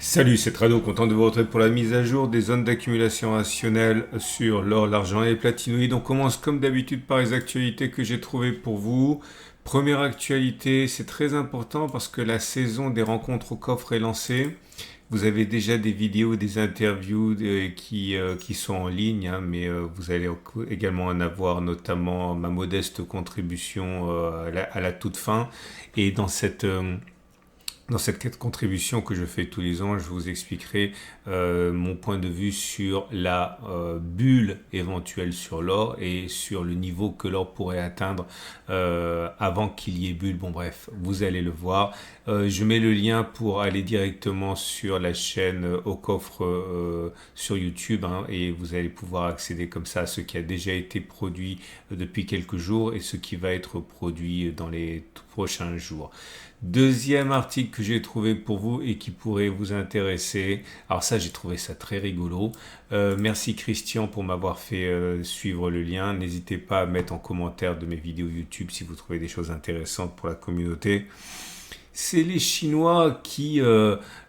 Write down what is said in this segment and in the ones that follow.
Salut, c'est Trado, content de vous retrouver pour la mise à jour des zones d'accumulation rationnelle sur l'or, l'argent et les platinoïdes. On commence comme d'habitude par les actualités que j'ai trouvées pour vous. Première actualité, c'est très important parce que la saison des rencontres au coffre est lancée. Vous avez déjà des vidéos, des interviews qui sont en ligne, hein, mais vous allez également en avoir notamment ma modeste contribution à la toute fin. Et dans cette contribution que je fais tous les ans, je vous expliquerai mon point de vue sur la bulle éventuelle sur l'or et sur le niveau que l'or pourrait atteindre avant qu'il y ait bulle. Bon bref, vous allez le voir. Je mets le lien pour aller directement sur la chaîne au coffre sur YouTube, hein, et vous allez pouvoir accéder comme ça à ce qui a déjà été produit depuis quelques jours et ce qui va être produit dans les prochains jours. Deuxième article que j'ai trouvé pour vous et qui pourrait vous intéresser. Alors ça, j'ai trouvé ça très rigolo. Merci Christian pour m'avoir fait suivre le lien. N'hésitez pas à mettre en commentaire de mes vidéos YouTube si vous trouvez des choses intéressantes pour la communauté. C'est les Chinois qui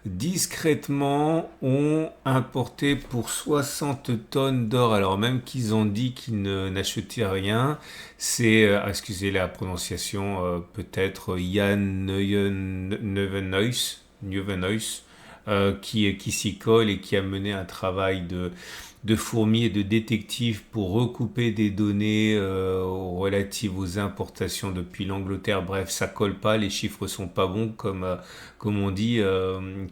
discrètement ont importé pour 60 tonnes d'or, alors même qu'ils ont dit qu'ils n'achetaient rien. C'est, excusez la prononciation, peut-être Jan Nieuwenhuis, qui s'y colle et qui a mené un travail de fourmi et de détective pour recouper des données relatives aux importations depuis l'Angleterre. Bref, ça colle pas, les chiffres sont pas bons comme on dit,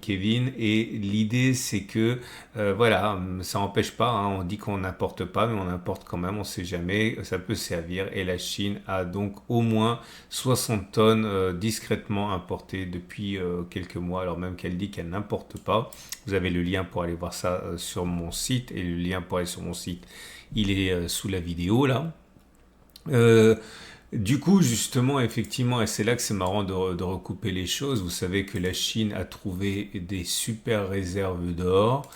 Kevin. Et l'idée c'est que voilà, ça n'empêche pas, hein, on dit qu'on n'importe pas, mais on importe quand même, on sait jamais, ça peut servir. Et la Chine a donc au moins 60 tonnes discrètement importées depuis quelques mois, alors même qu'elle dit qu'elle n'importe pas. Vous avez le lien pour aller voir ça sur mon site, et le lien pour aller sur mon site, il est sous la vidéo là. Du coup, justement, effectivement, et c'est là que c'est marrant de recouper les choses. Vous savez que la Chine a trouvé des super réserves d'or.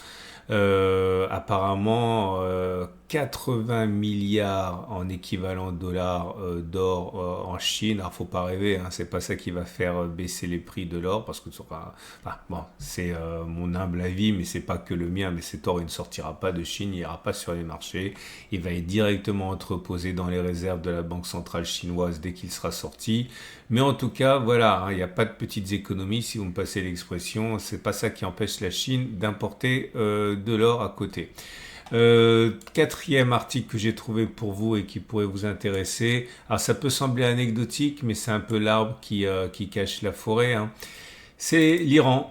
Apparemment 80 milliards en équivalent dollar d'or en Chine. Alors faut pas rêver, hein, c'est pas ça qui va faire baisser les prix de l'or, parce que bon, c'est mon humble avis, mais c'est pas que le mien. Mais cet or, il ne sortira pas de Chine, il ira pas sur les marchés, il va être directement entreposé dans les réserves de la Banque centrale chinoise dès qu'il sera sorti. Mais en tout cas, voilà, hein, il n'y a pas de petites économies, si vous me passez l'expression. C'est pas ça qui empêche la Chine d'importer de l'or à côté. Quatrième article que j'ai trouvé pour vous et qui pourrait vous intéresser. Alors ça peut sembler anecdotique, mais c'est un peu l'arbre qui cache la forêt, hein. C'est l'Iran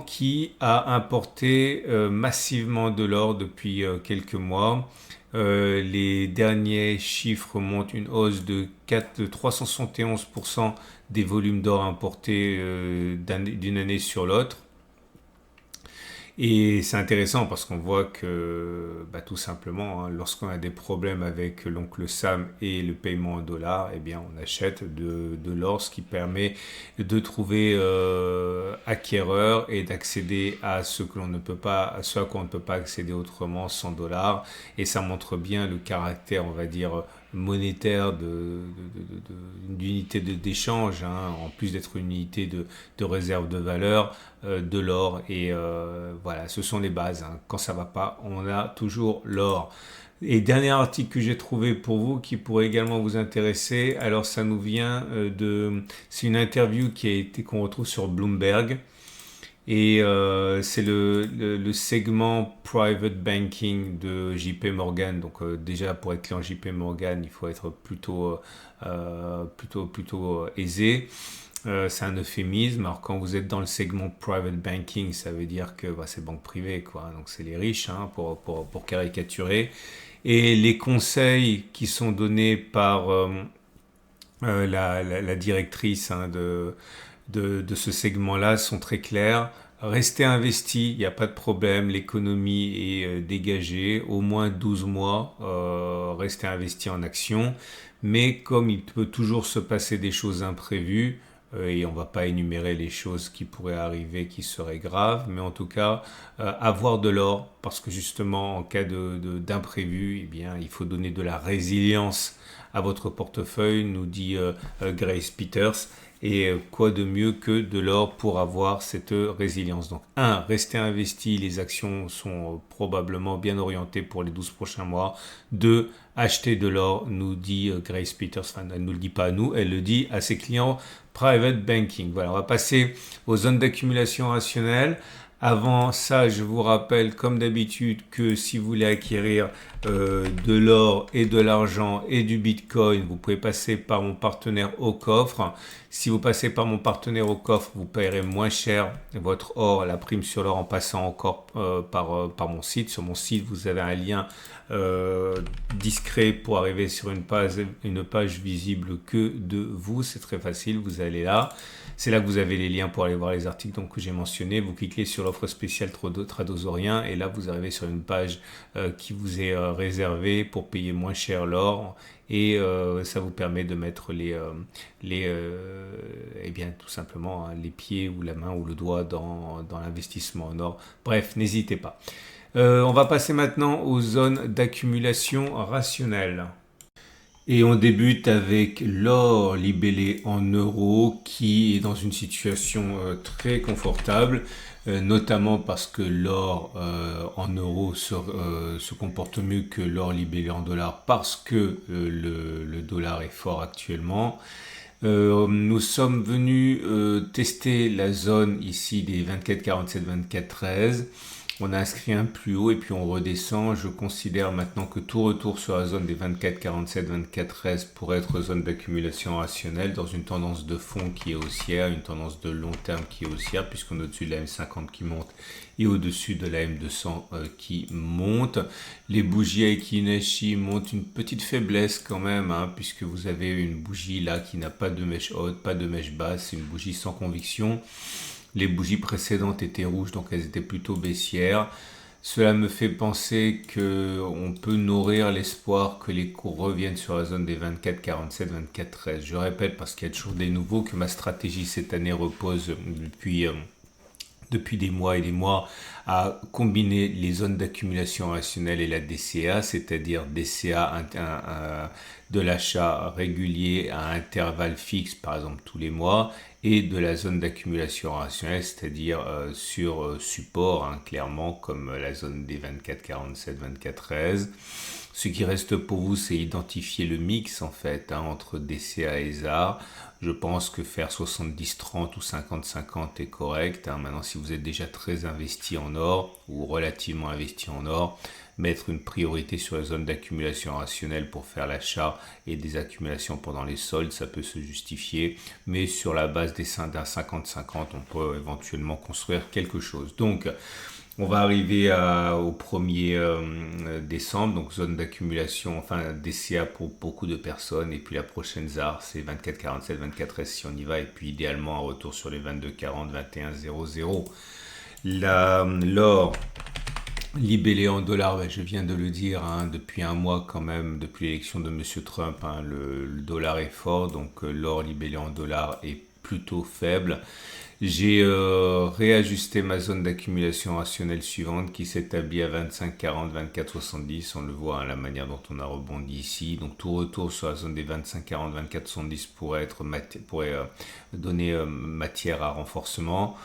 qui a importé massivement de l'or depuis quelques mois. Les derniers chiffres montrent une hausse de 371% des volumes d'or importés d'une année sur l'autre. Et c'est intéressant parce qu'on voit que tout simplement, hein, lorsqu'on a des problèmes avec l'oncle Sam et le paiement en dollars, eh bien on achète de l'or, ce qui permet de trouver acquéreur et d'accéder à ce que l'on ne peut pas, à ce à quoi on ne peut pas accéder autrement sans dollars. Et ça montre bien le caractère, on va dire, monétaire d'unité d'échange, hein, en plus d'être une unité de réserve de valeur, de l'or. Et voilà, ce sont les bases, hein. Quand ça va pas, on a toujours l'or. Et dernier article que j'ai trouvé pour vous qui pourrait également vous intéresser, alors ça nous vient c'est une interview qu'on retrouve sur Bloomberg. Et c'est le segment private banking de JP Morgan. Donc déjà, pour être client JP Morgan, il faut être plutôt aisé. C'est un euphémisme. Alors quand vous êtes dans le segment private banking, ça veut dire que c'est banque privée, quoi. Donc c'est les riches, hein, pour caricaturer. Et les conseils qui sont donnés par la directrice, hein, de ce segment-là sont très clairs. Restez investi, il n'y a pas de problème, l'économie est dégagée, au moins 12 mois, restez investi en actions. Mais comme il peut toujours se passer des choses imprévues, et on ne va pas énumérer les choses qui pourraient arriver qui seraient graves, mais en tout cas, avoir de l'or, parce que justement, en cas d'imprévu, eh bien, il faut donner de la résilience à votre portefeuille, nous dit Grace Peters. Et quoi de mieux que de l'or pour avoir cette résilience. Donc restez investi, les actions sont probablement bien orientées pour les 12 prochains mois. 2, acheter de l'or, nous dit Grace Peters. Enfin, elle ne nous le dit pas à nous, elle le dit à ses clients private banking. Voilà, on va passer aux zones d'accumulation rationnelle. Avant ça, je vous rappelle, comme d'habitude, que si vous voulez acquérir de l'or et de l'argent et du bitcoin, vous pouvez passer par mon partenaire au coffre. Si vous passez par mon partenaire au coffre, vous payerez moins cher votre or, la prime sur l'or, en passant encore par mon site. Sur mon site, vous avez un lien discret pour arriver sur une page visible que de vous. C'est très facile, vous allez là. C'est là que vous avez les liens pour aller voir les articles que j'ai mentionnés. Vous cliquez sur l'offre spéciale Tradosorien et là vous arrivez sur une page qui vous est réservée pour payer moins cher l'or et ça vous permet de mettre tout simplement les pieds ou la main ou le doigt dans l'investissement en or. Bref, n'hésitez pas. On va passer maintenant aux zones d'accumulation rationnelle. Et on débute avec l'or libellé en euros qui est dans une situation très confortable, notamment parce que l'or en euros se comporte mieux que l'or libellé en dollars parce que le dollar est fort actuellement. Nous sommes venus tester la zone ici des 24, 47, 24, 13. On a inscrit un plus haut et puis on redescend. Je considère maintenant que tout retour sur la zone des 24, 47, 24, 13 pourrait être zone d'accumulation rationnelle dans une tendance de fond qui est haussière, une tendance de long terme qui est haussière puisqu'on est au-dessus de la M50 qui monte et au-dessus de la M200 qui monte. Les bougies Aiki Nashi montrent une petite faiblesse quand même puisque vous avez une bougie là qui n'a pas de mèche haute, pas de mèche basse, c'est une bougie sans conviction. Les bougies précédentes étaient rouges, donc elles étaient plutôt baissières. Cela me fait penser qu'on peut nourrir l'espoir que les cours reviennent sur la zone des 24, 47, 24, 13. Je répète parce qu'il y a toujours des nouveaux que ma stratégie cette année repose depuis des mois et des mois à combiner les zones d'accumulation rationnelle et la DCA, c'est-à-dire DCA de l'achat régulier à intervalles fixes, par exemple tous les mois, et de la zone d'accumulation rationnelle, c'est-à-dire sur support, clairement, comme la zone des 24, 47, 24, 13. Ce qui reste pour vous, c'est identifier le mix en fait entre DCA et ZAR. Je pense que faire 70-30 ou 50-50 est correct. Maintenant, si vous êtes déjà très investi en or ou relativement investi en or, mettre une priorité sur la zone d'accumulation rationnelle pour faire l'achat et des accumulations pendant les soldes, ça peut se justifier. Mais sur la base d'un 50-50, on peut éventuellement construire quelque chose. Donc, on va arriver au 1er décembre, donc zone d'accumulation, enfin DCA pour beaucoup de personnes. Et puis la prochaine ZAR, c'est 24, 47, 24, 13 si on y va. Et puis idéalement un retour sur les 22, 40, 21, 00. L'or libellé en dollars, je viens de le dire, depuis un mois quand même, depuis l'élection de M. Trump, le dollar est fort. Donc l'or libellé en dollars est plutôt faible. J'ai réajusté ma zone d'accumulation rationnelle suivante qui s'établit à 25, 40, 24, 70. On le voit la manière dont on a rebondi ici. Donc tout retour sur la zone des 25, 40, 24, 70 pourrait donner matière à renforcement.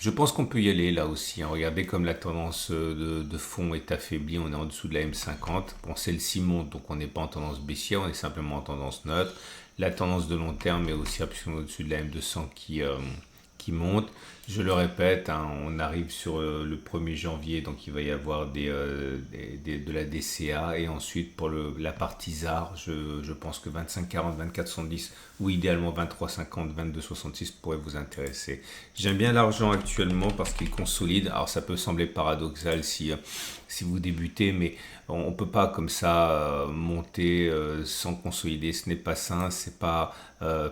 Je pense qu'on peut y aller là aussi. Regardez comme la tendance de fond est affaiblie. On est en dessous de la M50. Bon, celle-ci monte, donc on n'est pas en tendance baissière, on est simplement en tendance neutre. La tendance de long terme est haussière puisqu'on est au-dessus de la M200 qui monte. Je le répète, on arrive sur le 1er janvier, donc il va y avoir de la DCA. Et ensuite, pour la partie ZAR, je pense que 25, 40, 24, 70 ou idéalement 23, 50, 22, 66 pourrait vous intéresser. J'aime bien l'argent actuellement parce qu'il consolide. Alors ça peut sembler paradoxal si vous débutez, mais on ne peut pas comme ça monter sans consolider. Ce n'est pas sain, c'est pas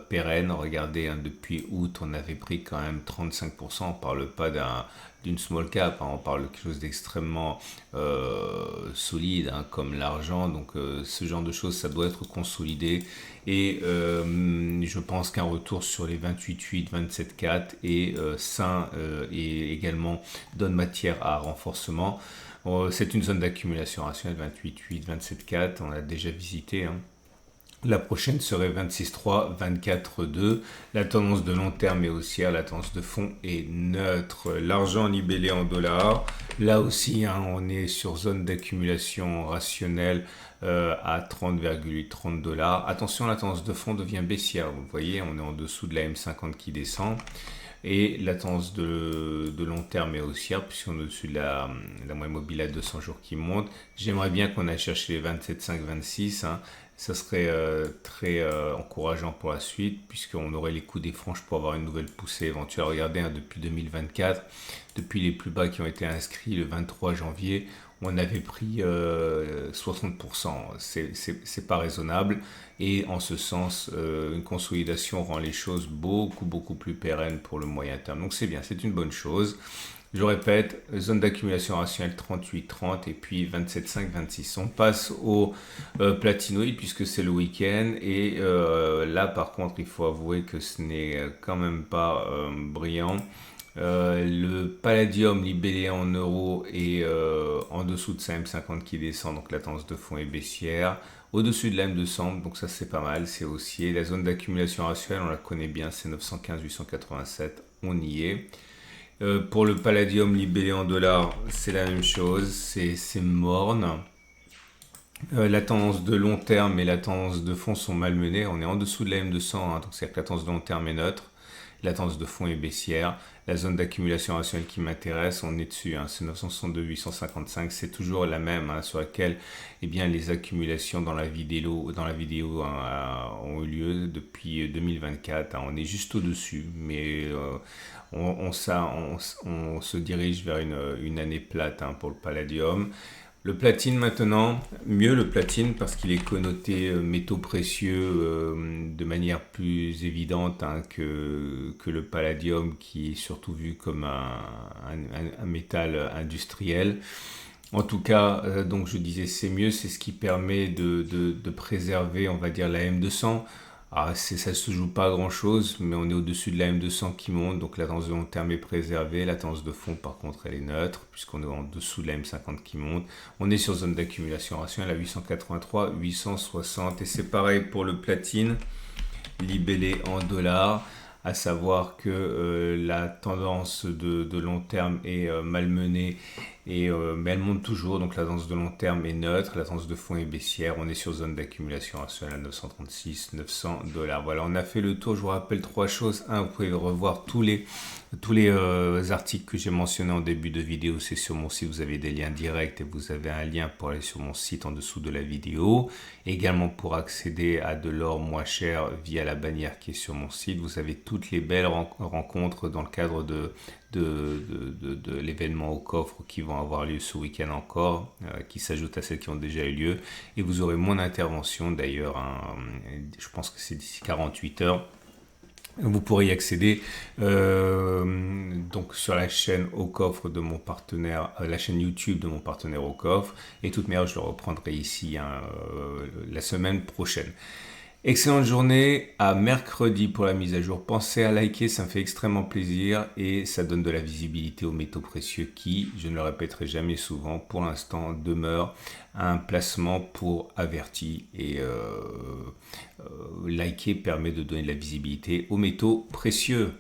pérenne. Regardez, depuis août, on avait pris quand même 35%. On ne parle pas d'une small cap, on parle de quelque chose d'extrêmement solide comme l'argent. Donc ce genre de choses, ça doit être consolidé. Et je pense qu'un retour sur les 28,8, 27,4 est sain et également donne matière à renforcement. C'est une zone d'accumulation rationnelle, 28,8, 27,4, on l'a déjà visité. La prochaine serait 26,3, 24,2. La tendance de long terme est haussière, la tendance de fond est neutre. L'argent libellé en dollars, là aussi, hein, on est sur zone d'accumulation rationnelle à 30,30 dollars. Attention, la tendance de fond devient baissière. Vous voyez, on est en dessous de la M50 qui descend. Et la tendance de long terme est haussière puisqu'on est au-dessus de la moyenne mobile à 200 jours qui monte. J'aimerais bien qu'on aille chercher les 27,5, 26. Hein. Ça serait très encourageant pour la suite puisqu'on aurait les coups des franges pour avoir une nouvelle poussée éventuelle. Regardez, hein, depuis 2024, depuis les plus bas qui ont été inscrits le 23 janvier, on avait pris 60%. C'est pas raisonnable. Et en ce sens, une consolidation rend les choses beaucoup plus pérennes pour le moyen terme. Donc c'est bien, c'est une bonne chose. Je répète, zone d'accumulation rationnelle 38,30 et puis 27,5, 26. On passe au platinoïde puisque c'est le week-end. Et là, par contre, il faut avouer que ce n'est quand même pas brillant. Le palladium libellé en euros est en dessous de sa M50 qui descend, donc la tendance de fond est baissière. Au-dessus de la M200, donc ça c'est pas mal, c'est haussier. La zone d'accumulation rationnelle, on la connaît bien, c'est 915, 887, on y est. Pour le palladium libellé en dollars, c'est la même chose, c'est morne. La tendance de long terme et la tendance de fond sont malmenées. On est en dessous de la M200, hein, donc c'est-à-dire que la tendance de long terme est neutre. La tendance de fond est baissière. La zone d'accumulation rationnelle qui m'intéresse, on est dessus. Hein, c'est 962, 855. C'est toujours la même, hein, sur laquelle eh bien, les accumulations dans la vidéo hein, ont eu lieu depuis 2024. Hein, on est juste au-dessus, mais on se dirige vers une année plate, hein, pour le palladium. Le platine maintenant, mieux le platine parce qu'il est connoté métaux précieux de manière plus évidente, hein, que le palladium qui est surtout vu comme un métal industriel. En tout cas, donc je disais c'est mieux, c'est ce qui permet de préserver, on va dire, la M200. Ah, ça se joue pas à grand chose, mais on est au-dessus de la M200 qui monte, donc la tendance de long terme est préservée. La tendance de fond, par contre, elle est neutre, puisqu'on est en dessous de la M50 qui monte. On est sur zone d'accumulation rationnelle à 883, 860, et c'est pareil pour le platine, libellé en dollars, à savoir que la tendance de long terme est malmenée, mais elle monte toujours, donc la tendance de long terme est neutre, la tendance de fond est baissière, on est sur zone d'accumulation rationnelle à 936, 900 dollars. Voilà, on a fait le tour. Je vous rappelle trois choses. Un, vous pouvez revoir tous les articles que j'ai mentionnés en début de vidéo, c'est sur mon site, vous avez des liens directs et vous avez un lien pour aller sur mon site en dessous de la vidéo. Également pour accéder à de l'or moins cher via la bannière qui est sur mon site, vous avez toutes les belles rencontres dans le cadre de l'événement au coffre qui vont avoir lieu ce week-end encore, qui s'ajoutent à celles qui ont déjà eu lieu. Et vous aurez mon intervention d'ailleurs, hein, je pense que c'est d'ici 48 heures. Vous pourrez y accéder donc sur la chaîne au coffre de mon partenaire, la chaîne YouTube de mon partenaire au coffre. Et toute manière, je le reprendrai ici, hein, la semaine prochaine. Excellente journée, à mercredi pour la mise à jour. Pensez à liker, ça me fait extrêmement plaisir et ça donne de la visibilité aux métaux précieux qui, je ne le répéterai jamais souvent, pour l'instant demeure un placement pour avertis. Et liker permet de donner de la visibilité aux métaux précieux.